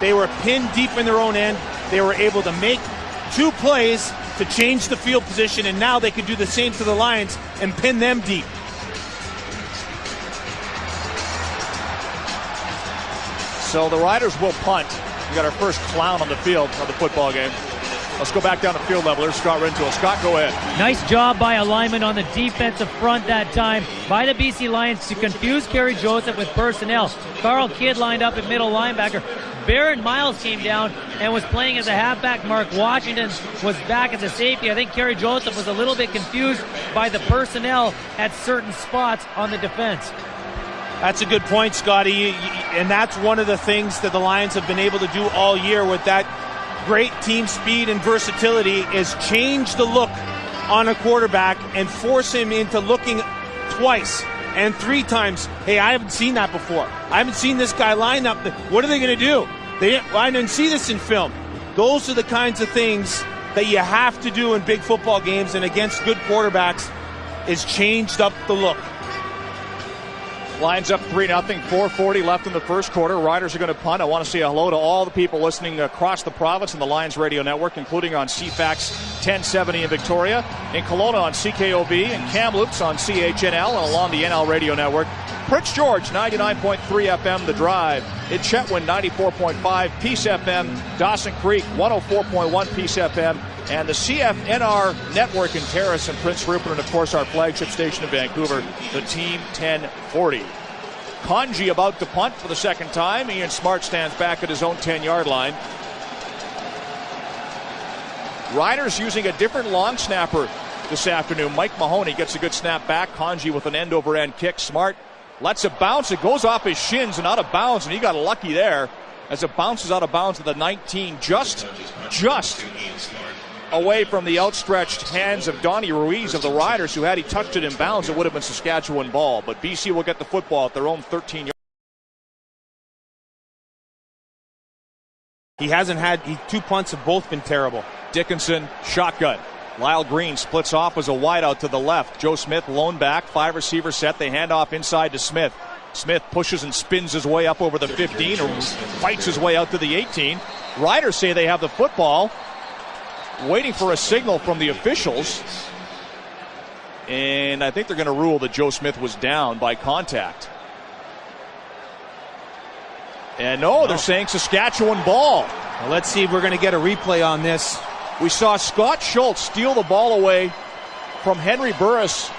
They were pinned deep in their own end. They were able to make 2 plays to change the field position, and now they could do the same to the Lions and pin them deep. So the Riders will punt. We got our first clown on the field of the football game. Let's go back down to field level. There's Scott Rintoul. Scott, go ahead. Nice job by alignment on the defensive front that time by the BC Lions to confuse Kerry Joseph with personnel. Carl Kidd lined up at middle linebacker. Baron Miles came down and was playing as a halfback. Mark Washington was back as a safety. I think Kerry Joseph was a little bit confused by the personnel at certain spots on the defense. That's a good point, Scotty. And that's one of the things that the Lions have been able to do all year with that great team speed and versatility is change the look on a quarterback and force him into looking twice and 3 times. Hey, I haven't seen that before. I haven't seen this guy line up. What are they going to do? I didn't see this in film. Those are the kinds of things that you have to do in big football games and against good quarterbacks is changed up the look. Lions up 3-0, 4:40 left in the first quarter. Riders are going to punt. I want to say hello to all the people listening across the province in the Lions Radio Network, including on CFAX 1070 in Victoria, in Kelowna on CKOB, and Kamloops on CHNL, and along the NL Radio Network. Prince George, 99.3 FM, The Drive. In Chetwynd, 94.5, Peace FM. Dawson Creek, 104.1, Peace FM. And the CFNR network in Terrace and Prince Rupert, and of course our flagship station in Vancouver, the Team 1040. Conji about to punt for the second time. Ian Smart stands back at his own 10-yard line. Riders using a different long snapper this afternoon. Mike Mahoney gets a good snap back. Conji with an end-over-end kick. Smart lets it bounce. It goes off his shins and out of bounds, and he got lucky there as it bounces out of bounds at the 19, just away from the outstretched hands of Donnie Ruiz of the Riders, who had he touched it in bounds, it would have been Saskatchewan ball. But BC will get the football at their own 13-yard. He hasn't had, 2 punts have both been terrible. Dickinson, shotgun. Lyle Green splits off as a wideout to the left. Joe Smith, lone back, 5 receiver set. They hand off inside to Smith. Smith pushes and spins his way up over the 15, or fights his way out to the 18. Riders say they have the football, waiting for a signal from the officials. And I think they're going to rule that Joe Smith was down by contact. And no, they're saying Saskatchewan ball. Well, let's see if we're going to get a replay on this. We saw Scott Schultz steal the ball away from Henry Burris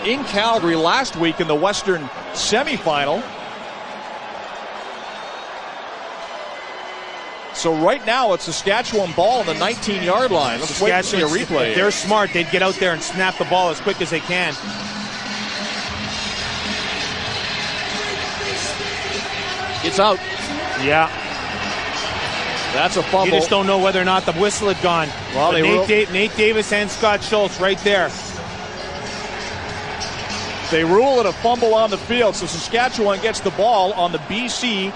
in Calgary last week in the Western semifinal. So right now it's Saskatchewan ball on the 19-yard line. Let's wait to see a replay. If they're smart, they'd get out there and snap the ball as quick as they can. It's out. Yeah. That's a fumble. You just don't know whether or not the whistle had gone. Well, Nate Davis and Scott Schultz right there. They rule it a fumble on the field, so Saskatchewan gets the ball on the BC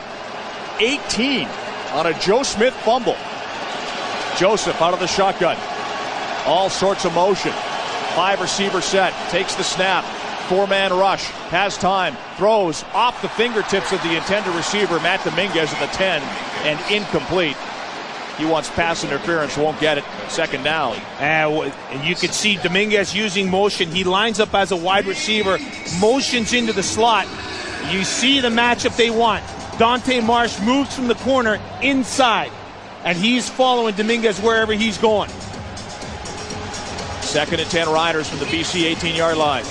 18 on a Joe Smith fumble. Joseph out of the shotgun. All sorts of motion. 5 receiver set. Takes the snap. 4-man rush. Has time. Throws off the fingertips of the intended receiver, Matt Dominguez at the 10, and incomplete. He wants pass interference, won't get it. Second down. And you could see Dominguez using motion. He lines up as a wide receiver, motions into the slot. You see the matchup they want. Dante Marsh moves from the corner inside, and he's following Dominguez wherever he's going. 2nd and 10 Riders from the BC 18-yard line.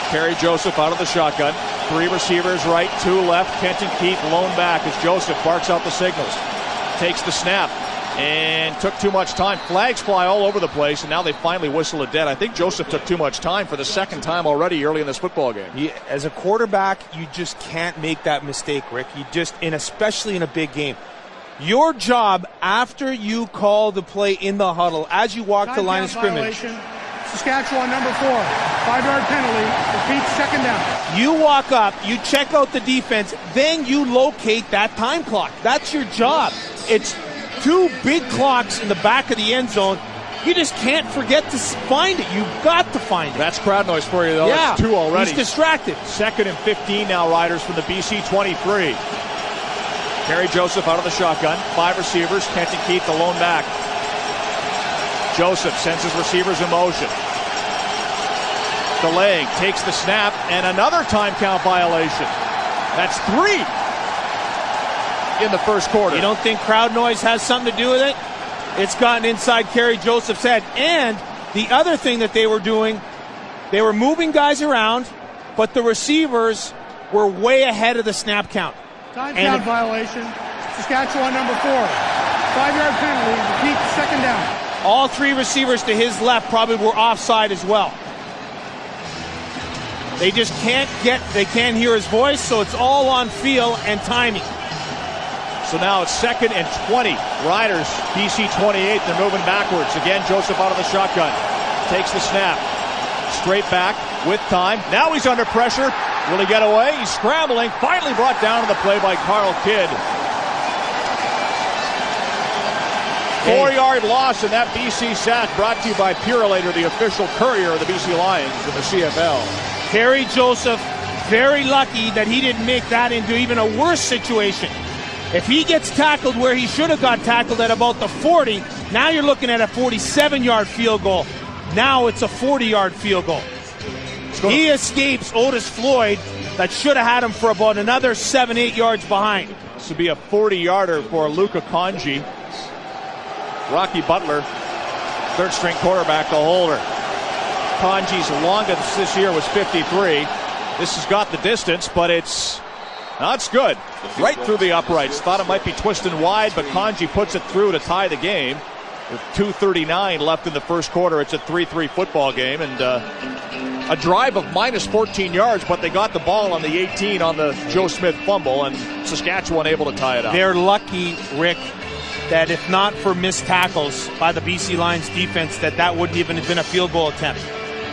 Kerry Joseph out of the shotgun. 3 receivers right, 2 left. Kenton Keith lone back as Joseph barks out the signals. Takes the snap and took too much time. Flags fly all over the place, and now they finally whistle it dead. I think Joseph took too much time for the second time already early in this football game. As a quarterback, you just can't make that mistake, Rick. Especially in a big game. Your job after you call the play in the huddle, as you walk the line of scrimmage. Saskatchewan number 4, 5-yard penalty, repeat, second down. You walk up, you check out the defense, then you locate that time clock. That's your job. It's 2 big clocks in the back of the end zone. you just can't forget to find it. You've got to find it. That's crowd noise for you, though. Yeah, It's 2 already. He's distracted. 2nd and 15 now, Riders from the BC 23. Kerry Joseph out of the shotgun. 5 receivers. Kenton Keith, the lone back. Joseph sends his receivers in motion. Delaying, takes the snap, and another time count violation. That's 3 in the first quarter. You don't think crowd noise has something to do with it? It's gotten inside Kerry Joseph's head. And the other thing that they were doing, they were moving guys around, but the receivers were way ahead of the snap count. Time count violation. Saskatchewan number 4. 5-yard penalty. Repeat, 2nd down. All 3 receivers to his left probably were offside as well. They just they can't hear his voice, so it's all on feel and timing. So now it's 2nd and 20. Riders, BC 28. They're moving backwards. Again, Joseph out of the shotgun. Takes the snap. Straight back with time. Now he's under pressure. Will he get away? He's scrambling. Finally brought down on the play by Carl Kidd. 4-yard loss in that BC sack, brought to you by Purolator, the official courier of the BC Lions in the CFL. Kerry Joseph, very lucky that he didn't make that into even a worse situation. If he gets tackled where he should have got tackled at about the 40, now you're looking at a 47-yard field goal. Now it's a 40-yard field goal. He escapes Otis Floyd that should have had him for about another 7-8 yards behind. This would be a 40-yarder for Luca Conji. Rocky Butler, 3rd-string quarterback, the holder. Conji's longest this year was 53. This has got the distance, but it's good. Right through the uprights. Thought it might be twisting wide, but Conji puts it through to tie the game. With 2:39 left in the first quarter, it's a 3-3 football game, and a drive of minus 14 yards, but they got the ball on the 18 on the Joe Smith fumble, and Saskatchewan able to tie it up. They're lucky, Rick, that if not for missed tackles by the BC Lions defense, that wouldn't even have been a field goal attempt.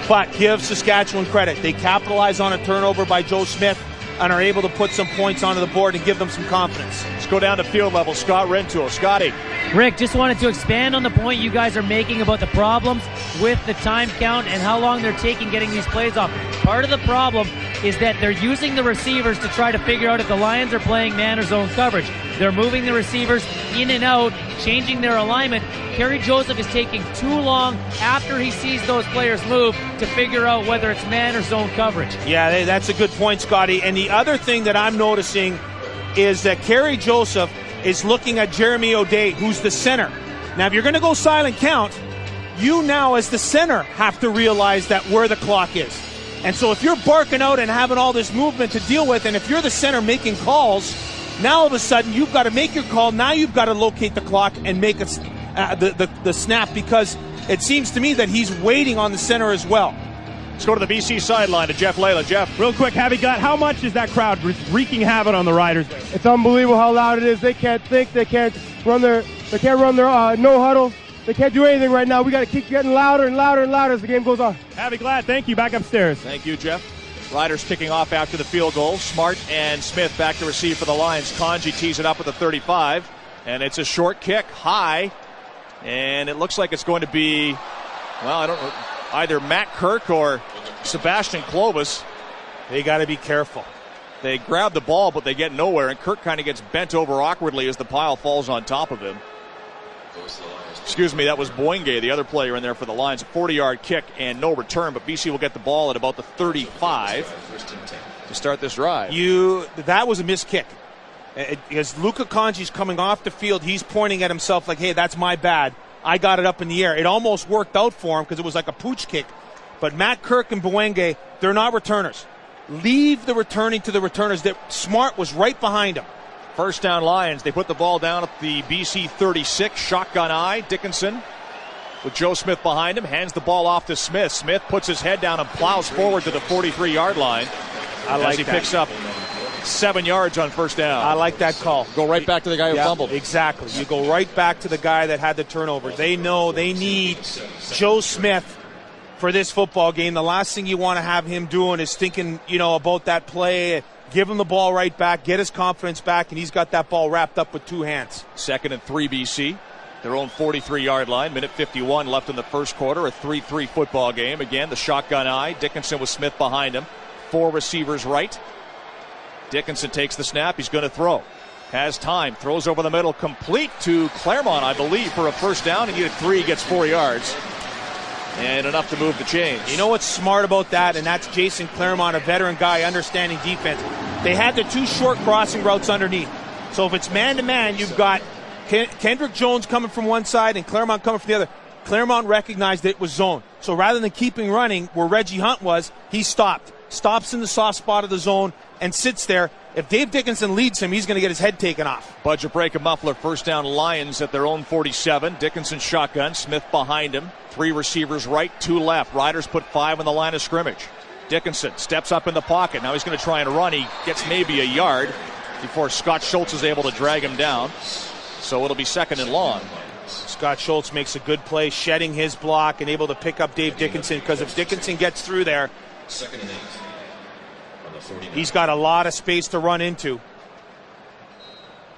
But give Saskatchewan credit. They capitalize on a turnover by Joe Smith and are able to put some points onto the board and give them some confidence. Let's go down to field level. Scott Rentoul. Scotty. Rick, just wanted to expand on the point you guys are making about the problems with the time count and how long they're taking getting these plays off. Part of the problem is that they're using the receivers to try to figure out if the Lions are playing man or zone coverage. They're moving the receivers in and out, changing their alignment. Kerry Joseph is taking too long after he sees those players move to figure out whether it's man or zone coverage. Yeah, that's a good point, Scotty. And the other thing that I'm noticing is that Kerry Joseph is looking at Jeremy O'Day, who's the center. Now, if you're going to go silent count, you now as the center have to realize that where the clock is. And so if you're barking out and having all this movement to deal with, and if you're the center making calls, now all of a sudden you've got to make your call. Now you've got to locate the clock and make the snap, because it seems to me that he's waiting on the center as well. Let's go to the BC sideline to Jeff Layla. Jeff. Real quick, Javi Glatt, how much is that crowd wreaking havoc on the Riders? It's unbelievable how loud it is. They can't think. They can't run their no huddle. They can't do anything right now. We got to keep getting louder and louder and louder as the game goes on. Javi Glatt, thank you. Back upstairs. Thank you, Jeff. Riders kicking off after the field goal. Smart and Smith back to receive for the Lions. Conji tees it up at the 35, and it's a short kick, high, and it looks like it's going to be, well, I don't know, either Matt Kirk or Sebastian Clovis. They got to be careful. They grab the ball, but they get nowhere, and Kirk kind of gets bent over awkwardly as the pile falls on top of him. Excuse me, that was Boingue, the other player in there for the Lions. A 40-yard kick and no return, but BC will get the ball at about the 35 to start this drive. That was a missed kick. As Luca Conji's coming off the field, he's pointing at himself like, hey, that's my bad. I got it up in the air. It almost worked out for him because it was like a pooch kick. But Matt Kirk and Boingue, they're not returners. Leave the returning to the returners. Smart was right behind him. First down Lions. They put the ball down at the BC 36. Shotgun eye. Dickinson with Joe Smith behind him. Hands the ball off to Smith. Smith puts his head down and plows forward to the 43-yard line. As he picks up 7 yards on first down. I like that call. Go right back to the guy who fumbled. Exactly. You go right back to the guy that had the turnover. They know they need Joe Smith for this football game. The last thing you want to have him doing is thinking, about that play. Give him the ball right back, get his confidence back, and he's got that ball wrapped up with two hands. 2nd and 3 BC. their own 43-yard line. Minute 51 left in the first quarter. A 3-3 football game. Again, the shotgun eye. Dickinson with Smith behind him. 4 receivers right. Dickinson takes the snap. He's going to throw. Has time. Throws over the middle. Complete to Claremont, I believe, for a first down. He needed 3. Gets 4 yards. And enough to move the chains. You know what's smart about that? And that's Jason Claremont, a veteran guy understanding defense. They had the 2 short crossing routes underneath. So if it's man-to-man, you've got Kendrick Jones coming from one side and Claremont coming from the other. Claremont recognized it was zone. So rather than keeping running where Reggie Hunt was, he stopped. Stops in the soft spot of the zone and sits there. If Dave Dickinson leads him, he's going to get his head taken off. Budget break a muffler. First down Lions at their own 47. Dickinson shotgun. Smith behind him. 3 receivers right, 2 left. Riders put 5 on the line of scrimmage. Dickinson steps up in the pocket. Now he's going to try and run. He gets maybe a yard before Scott Schultz is able to drag him down. So it'll be 2nd and long. Scott Schultz makes a good play, shedding his block and able to pick up Dave Dickinson, because if Dickinson gets through there, he's got a lot of space to run into.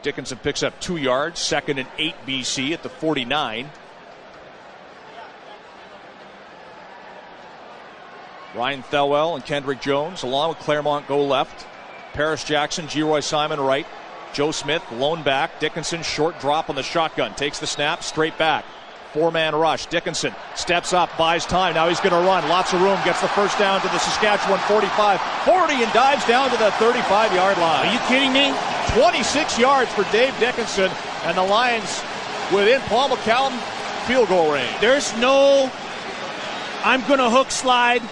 Dickinson picks up 2 yards. 2nd and 8 BC at the 49. Ryan Thelwell and Kendrick Jones, along with Claremont, go left. Paris Jackson, Geroy Simon right. Joe Smith, lone back. Dickinson, short drop on the shotgun. Takes the snap, straight back. 4-man rush. Dickinson steps up, buys time. Now he's going to run. Lots of room. Gets the first down to the Saskatchewan 45. 40 and dives down to the 35-yard line. Are you kidding me? 26 yards for Dave Dickinson. And the Lions within Paul McCallum field goal range. There's no, I'm going to hook slide.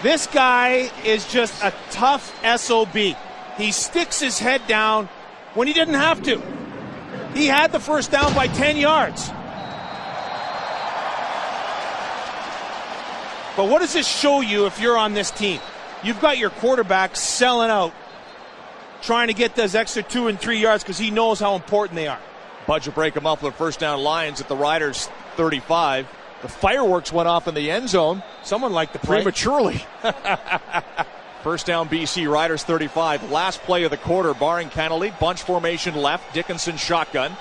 This guy is just a tough SOB. He sticks his head down when he didn't have to. He had the first down by 10 yards. But what does this show you if you're on this team? You've got your quarterback selling out, trying to get those extra 2 and 3 yards because he knows how important they are. Budget break a muffler. First down Lions at the Riders 35. The fireworks went off in the end zone. Someone liked the play. Prematurely. First down BC, Riders 35. Last play of the quarter, barring penalty. Bunch formation left. Dickinson shotgun.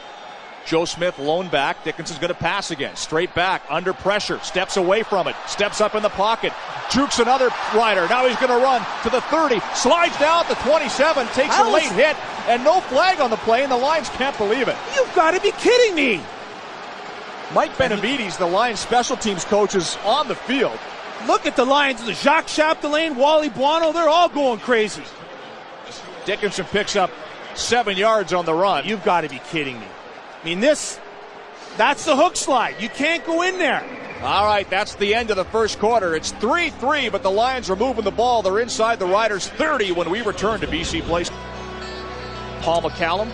Joe Smith lone back. Dickinson's going to pass again. Straight back, under pressure. Steps away from it. Steps up in the pocket. Jukes another Rider. Now he's going to run to the 30. Slides down at the 27. Takes a late hit. And no flag on the play, and the Lions can't believe it. You've got to be kidding me. Mike Benavides, the Lions special teams coach, is on the field. Look at the Lions. The Jacques Chapdelaine, Wally Buono, they're all going crazy. Dickinson picks up 7 yards on the run. You've got to be kidding me. I mean, that's the hook slide. You can't go in there. All right, that's the end of the first quarter. It's 3-3, but the Lions are moving the ball. They're inside the Riders' 30 when we return to BC Place. Paul McCallum